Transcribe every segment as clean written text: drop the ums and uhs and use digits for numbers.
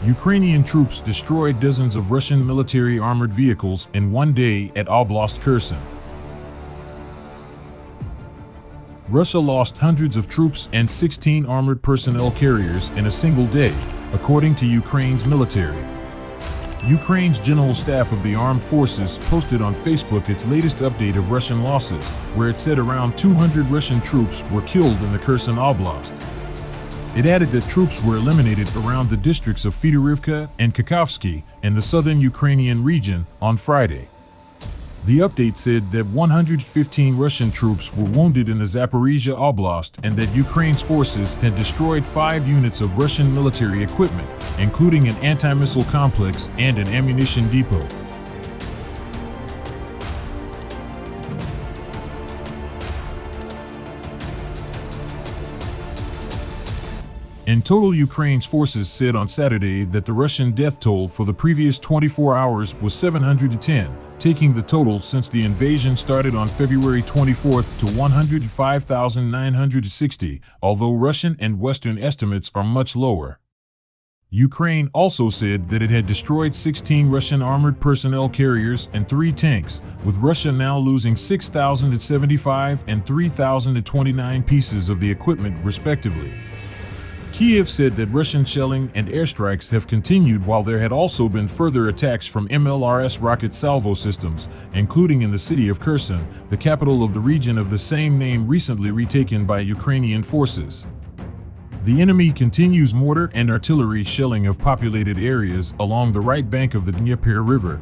Ukrainian troops destroyed dozens of Russian military armored vehicles in one day at Oblast Kherson. Russia lost hundreds of troops and 16 armored personnel carriers in a single day, according to Ukraine's military. Ukraine's General Staff of the Armed Forces posted on Facebook its latest update of Russian losses, where it said around 200 Russian troops were killed in the Kherson Oblast. It added that troops were eliminated around the districts of Fedorivka and Kakhovsky in the southern Ukrainian region on Friday. The update said that 115 Russian troops were wounded in the Zaporizhia Oblast and that Ukraine's forces had destroyed 5 units of Russian military equipment, including an anti-missile complex and an ammunition depot. In total, Ukraine's forces said on Saturday that the Russian death toll for the previous 24 hours was 710, taking the total since the invasion started on February 24 to 105,960, although Russian and Western estimates are much lower. Ukraine also said that it had destroyed 16 Russian armored personnel carriers and 3 tanks, with Russia now losing 6,075 and 3,029 pieces of the equipment respectively. Kiev said that Russian shelling and airstrikes have continued while there had also been further attacks from MLRS rocket salvo systems, including in the city of Kherson, the capital of the region of the same name recently retaken by Ukrainian forces. The enemy continues mortar and artillery shelling of populated areas along the right bank of the Dnieper River.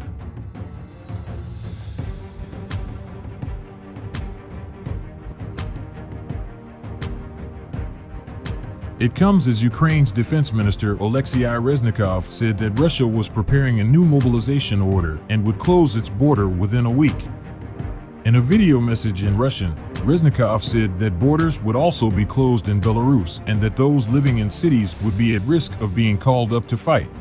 It comes as Ukraine's defense minister Oleksiy Reznikov said that Russia was preparing a new mobilization order and would close its border within a week. In a video message in Russian, Reznikov said that borders would also be closed in Belarus and that those living in cities would be at risk of being called up to fight.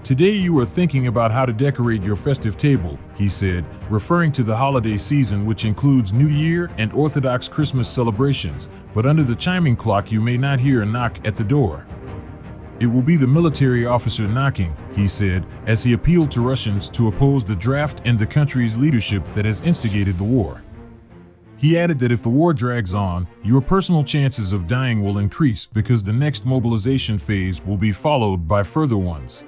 Today you are thinking about how to decorate your festive table, he said, referring to the holiday season, which includes New Year and Orthodox Christmas celebrations, but under the chiming clock you may not hear a knock at the door. It will be the military officer knocking, he said, as he appealed to Russians to oppose the draft and the country's leadership that has instigated the war. He added that if the war drags on, your personal chances of dying will increase because the next mobilization phase will be followed by further ones.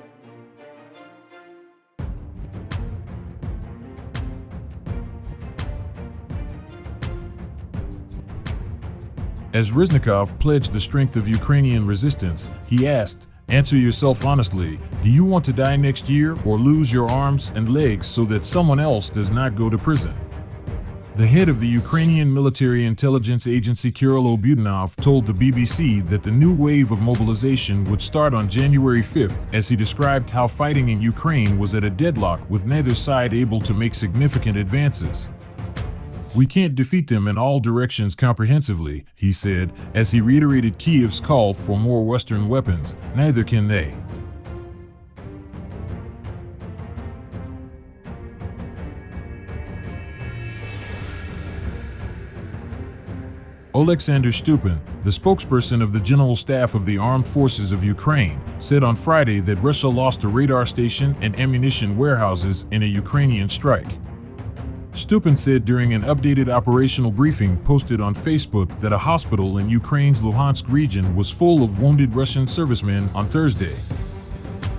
As Reznikov pledged the strength of Ukrainian resistance, he asked, "Answer yourself honestly, do you want to die next year or lose your arms and legs so that someone else does not go to prison?" The head of the Ukrainian military intelligence agency Kirill Budanov told the BBC that the new wave of mobilization would start on January 5th as he described how fighting in Ukraine was at a deadlock with neither side able to make significant advances. "We can't defeat them in all directions comprehensively," he said, as he reiterated Kiev's call for more Western weapons. Neither can they. Oleksandr Stupin, the spokesperson of the General Staff of the Armed Forces of Ukraine, said on Friday that Russia lost a radar station and ammunition warehouses in a Ukrainian strike. Stupin said during an updated operational briefing posted on Facebook that a hospital in Ukraine's Luhansk region was full of wounded Russian servicemen on Thursday.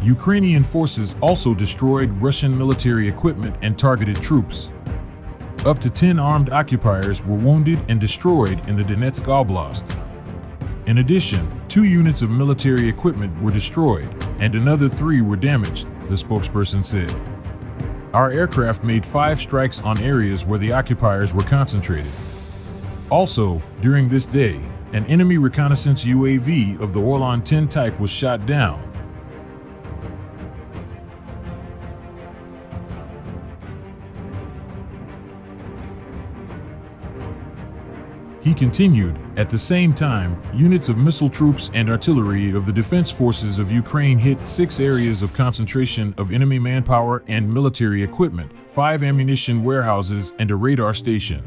Ukrainian forces also destroyed Russian military equipment and targeted troops. Up to 10 armed occupiers were wounded and destroyed in the Donetsk Oblast. In addition, 2 units of military equipment were destroyed, and another 3 were damaged, the spokesperson said. "Our aircraft made 5 strikes on areas where the occupiers were concentrated." Also, during this day, an enemy reconnaissance UAV of the Orlan 10 type was shot down. He continued, at the same time, units of missile troops and artillery of the defense forces of Ukraine hit 6 areas of concentration of enemy manpower and military equipment, 5 ammunition warehouses, and a radar station.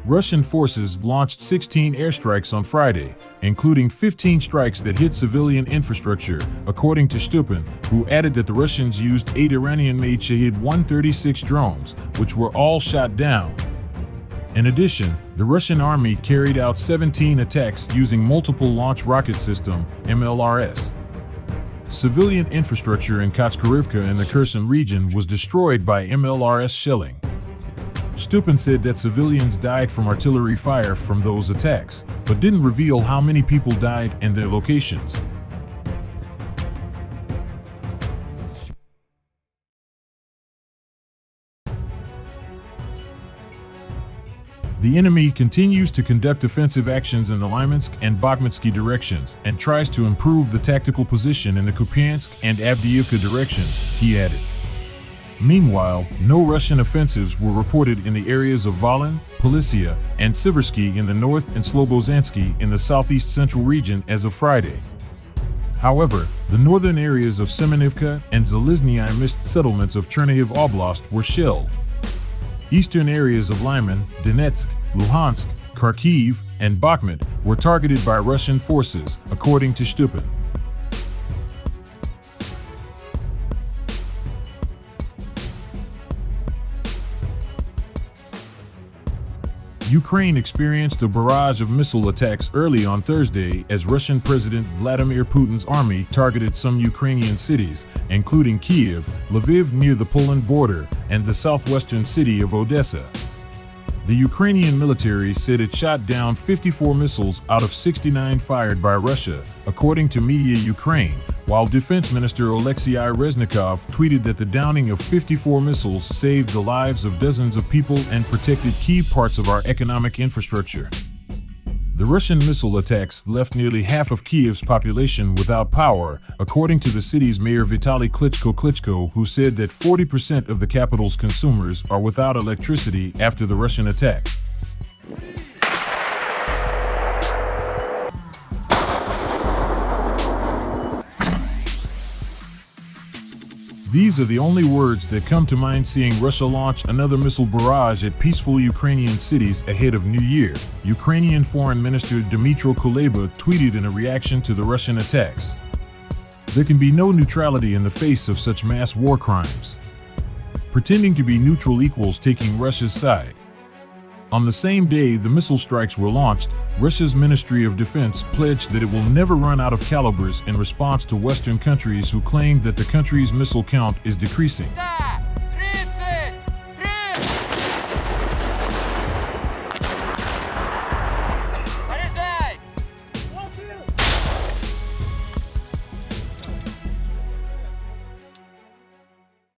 Russian forces launched 16 airstrikes on Friday, including 15 strikes that hit civilian infrastructure, according to Stupin, who added that the Russians used 8 Iranian-made Shahed-136 drones, which were all shot down. In addition, the Russian army carried out 17 attacks using multiple launch rocket system (MLRS). Civilian infrastructure in Kotskharivka in the Kherson region was destroyed by MLRS shelling. Stupin said that civilians died from artillery fire from those attacks, but didn't reveal how many people died and their locations. The enemy continues to conduct offensive actions in the Lymansk and Bakhmutsky directions and tries to improve the tactical position in the Kupiansk and Avdiivka directions, he added. Meanwhile, no Russian offensives were reported in the areas of Volyn, Polisia, and Siversky in the north and Slobozansky in the southeast central region as of Friday. However, the northern areas of Semenivka and Zalizny missed settlements of Chernihiv Oblast were shelled. Eastern areas of Lyman, Donetsk, Luhansk, Kharkiv, and Bakhmut were targeted by Russian forces, according to Stupin. Ukraine experienced a barrage of missile attacks early on Thursday as Russian President Vladimir Putin's army targeted some Ukrainian cities, including Kyiv, Lviv near the Poland border, and the southwestern city of Odessa. The Ukrainian military said it shot down 54 missiles out of 69 fired by Russia, according to Media Ukraine, while Defense Minister Alexei Reznikov tweeted that the downing of 54 missiles saved the lives of dozens of people and protected key parts of our economic infrastructure. The Russian missile attacks left nearly half of Kyiv's population without power, according to the city's mayor Vitaly Klitschko, who said that 40% of the capital's consumers are without electricity after the Russian attack. These are the only words that come to mind seeing Russia launch another missile barrage at peaceful Ukrainian cities ahead of New Year, Ukrainian Foreign Minister Dmytro Kuleba tweeted in a reaction to the Russian attacks. There can be no neutrality in the face of such mass war crimes. Pretending to be neutral equals taking Russia's side. On the same day the missile strikes were launched, Russia's Ministry of Defense pledged that it will never run out of calibers in response to Western countries who claim that the country's missile count is decreasing.